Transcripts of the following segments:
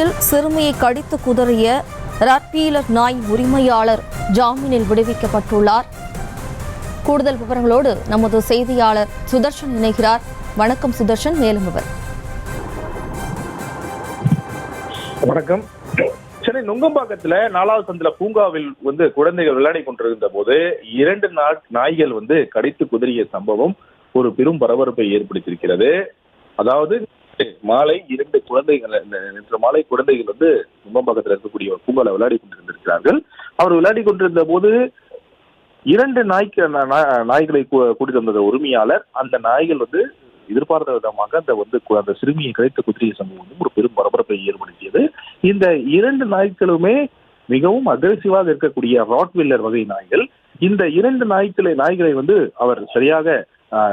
சிறுமுகையில் சிறுமியை கடித்து குதறிய ராட்வீலர் நாய் உரிமையாளர் ஜாமீனில் விடுவிக்கப்பட்டுள்ளார். கூடுதல் விவரங்களோடு நமது செய்தியாளர் சுதர்ஷன் இணைகிறார். வணக்கம் சுதர்ஷன், மேலும் விவரம். வணக்கம். சென்னை நுங்கம்பாக்கத்துல 4வது சந்தில பூங்காவில் குழந்தைகள் விளையாடி கொண்டிருந்த போது 2 நாய்கள் கடித்து குதறிய சம்பவம் ஒரு பெரும் பரபரப்பை ஏற்படுத்தியிருக்கிறது. அதாவது மாலை 2 குழந்தைகள் நேற்று மாலை குழந்தைகள் நுங்கம்பாக்கத்தில் இருக்கக்கூடிய ஒரு பூங்காவில் விளையாடி கொண்டிருந்திருக்கிறார்கள். அவர் விளையாடி கொண்டிருந்த போது 2 நாய்களை கூட்டிட்டு வந்த உரிமையாளர் அந்த நாய்கள் எதிர்பார்த்த விதமாக அந்த சிறுமியை கடித்து குதிரைய சம்பவம் ஒரு பெரும் பரபரப்பை ஏற்படுத்தியது. இந்த 2 நாய்களுமே மிகவும் அக்ரெசிவாக இருக்கக்கூடிய ராட்வீலர் வகை நாய்கள். இந்த 2 நாய்களை அவர் சரியாக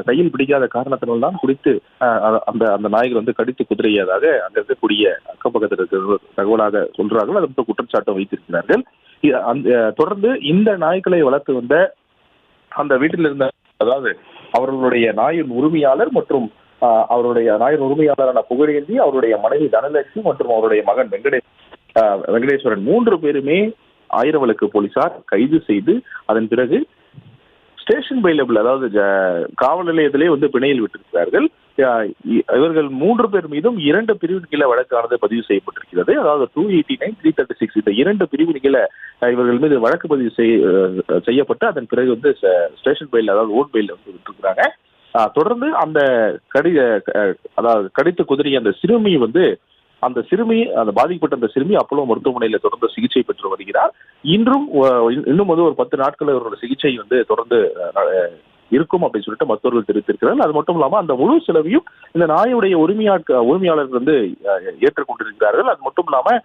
கையில் பிடிக்காத காரணத்தினால் தான் குடித்து அந்த நாய்கள் கடித்து குதிரையதாக அங்க இருக்கக்கூடிய அக்கப்பக்கத்தில் இருக்கிற தகவலாக சொல்றார்கள். அது குற்றச்சாட்டை வைத்திருக்கிறார்கள். தொடர்ந்து இந்த நாய்களை வளர்த்து வந்த அந்த வீட்டில் இருந்த, அதாவது அவர்களுடைய நாயின் உரிமையாளர் மற்றும் அவருடைய நாயின் உரிமையாளரான புகழேந்தி, அவருடைய மனைவி தனலட்சுமி மற்றும் அவருடைய மகன் வெங்கடேஸ்வரன் 3 பேருமே ஆயிரவளக்கு போலீசார் கைது செய்து அதன் பிறகு ஸ்டேஷன் பைலபிள், அதாவது காவல் நிலையத்திலே பிணையில் விட்டிருக்கிறார்கள். இவர்கள் 3 பேர் மீதும் 2 பிரிவின் கீழே வழக்கானது பதிவு செய்யப்பட்டிருக்கிறது. அதாவது 289, 336 இந்த 2 பிரிவின் கீழே இவர்கள் மீது வழக்கு பதிவு செய்யப்பட்டு அதன் பிறகு ஸ்டேஷன் பெயில், அதாவது ஓட் பெயில் விட்டுருக்கிறாங்க. தொடர்ந்து அந்த கடித்து குதிரைய அந்த சிறுமி அந்த பாதிக்கப்பட்ட அந்த சிறுமி அப்போலோ மருத்துவமனையில் தொடர்ந்து சிகிச்சை பெற்று வருகிறார். இன்னும் ஒரு 10 நாட்கள் அவரோட சிகிச்சை தொடர்ந்து இருக்கும் அப்படின்னு சொல்லிட்டு மருத்துவர்கள் தெரிவித்திருக்கிறார்கள். அது மட்டும் இல்லாமல் அந்த முழு செலவையும் இந்த நாயுடைய உரிமையாளர்கள் ஏற்றுக்கொண்டிருக்கிறார்கள். அது மட்டும் இல்லாம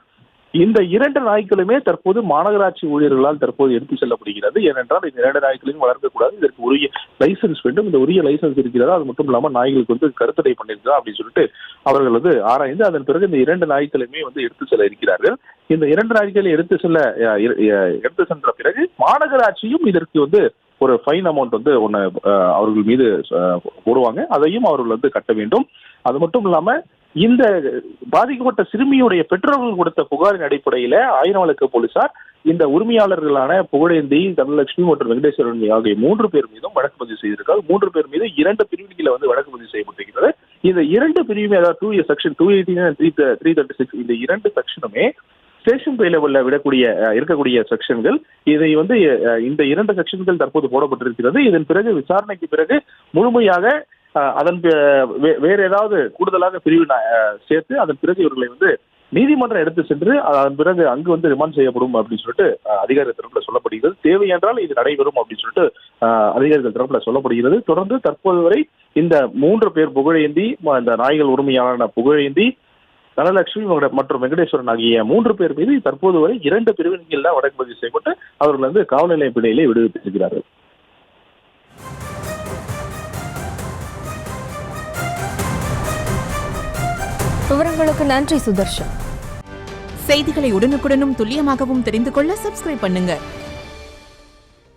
இந்த 2 நாய்களுமே தற்போது மாநகராட்சி ஊழியர்களால் தற்போது எடுத்து செல்லப்படுகிறது. ஏனென்றால் இந்த 2 நாய்களையும் வளர்க்கக்கூடாது, இதற்கு உரிய லைசன்ஸ் வேண்டும். இந்த உரிய லைசன்ஸ் இருக்கிறதா, அது மட்டும் இல்லாமல் நாய்களுக்கு கருத்தடை பண்ணியிருக்கிறா அப்படின்னு சொல்லிட்டு அவர்கள் ஆராய்ந்து அதன் பிறகு இந்த 2 நாய்களுமே எடுத்து செல்ல இருக்கிறார்கள். இந்த 2 நாய்களை எடுத்து சென்ற பிறகு மாநகராட்சியும் இதற்கு ஒரு ஃபைன் அமௌண்ட் ஒன்று அவர்கள் மீது போடுவாங்க. அதையும் அவர்கள் கட்ட வேண்டும். அது மட்டும் இல்லாம இந்த பாதிக்கப்பட்ட சிறுமியுடைய பெற்றோர்கள் கொடுத்த புகாரின் அடிப்படையில ஆயிரவளக்கு போலீசார் இந்த உரிமையாளர்களான புகழேந்தி, தனலட்சுமி மற்றும் வெங்கடேஸ்வரன் ஆகிய 3 பேர் மீதும் வழக்கு பதிவு செய்திருக்காங்க. 3 பேர் மீது 2 பிரிவுகளை வழக்கு பதிவு செய்யப்பட்டிருக்கிறது. இந்த 2 பிரிவுமே, அதாவது செக்ஷன் 289 336 இந்த 2 செக்ஷனுமே ஸ்டேஷன் பெயிலபிள்ல இருக்கக்கூடிய செக்ஷன்கள். இதை இந்த 2 செக்ஷன்கள் தற்போது போடப்பட்டிருக்கிறது. இதன் பிறகு விசாரணைக்கு பிறகு முழுமையாக அதன் வேற ஏதாவது கூடுதலாக பிரிவு சேர்த்து அதன் பிறகு இவர்களை நீதிமன்றம் எடுத்து சென்று அதன் பிறகு அங்கு ரிமாண்ட் செய்யப்படும் அப்படின்னு சொல்லிட்டு அதிகாரிகள் தரப்புல சொல்லப்படுகிறது. தேவை என்றால் இது நடைபெறும் அப்படின்னு சொல்லிட்டு அதிகாரிகள் தரப்புல சொல்லப்படுகிறது. தொடர்ந்து தற்போது வரை இந்த 3 பேர் புகழேந்தி, இந்த நாய்கள் உரிமையாளரான புகழேந்தி, தனலட்சுமி மற்றும் வெங்கடேஸ்வரன் ஆகிய 3 பேர் மீது தற்போது வரை 2 பிரிவின் கீழ் தான் வழக்கு பதிவு செய்யப்பட்டு அவர்கள் காவல் நிலைய பிணையிலே விடுவித்திருக்கிறார்கள். விவரங்களுக்கு நன்றி சுதர்ஷன். செய்திகளை உடனுக்குடனும் துல்லியமாகவும் தெரிந்து கொள்ள சப்ஸ்கிரைப் பண்ணுங்க.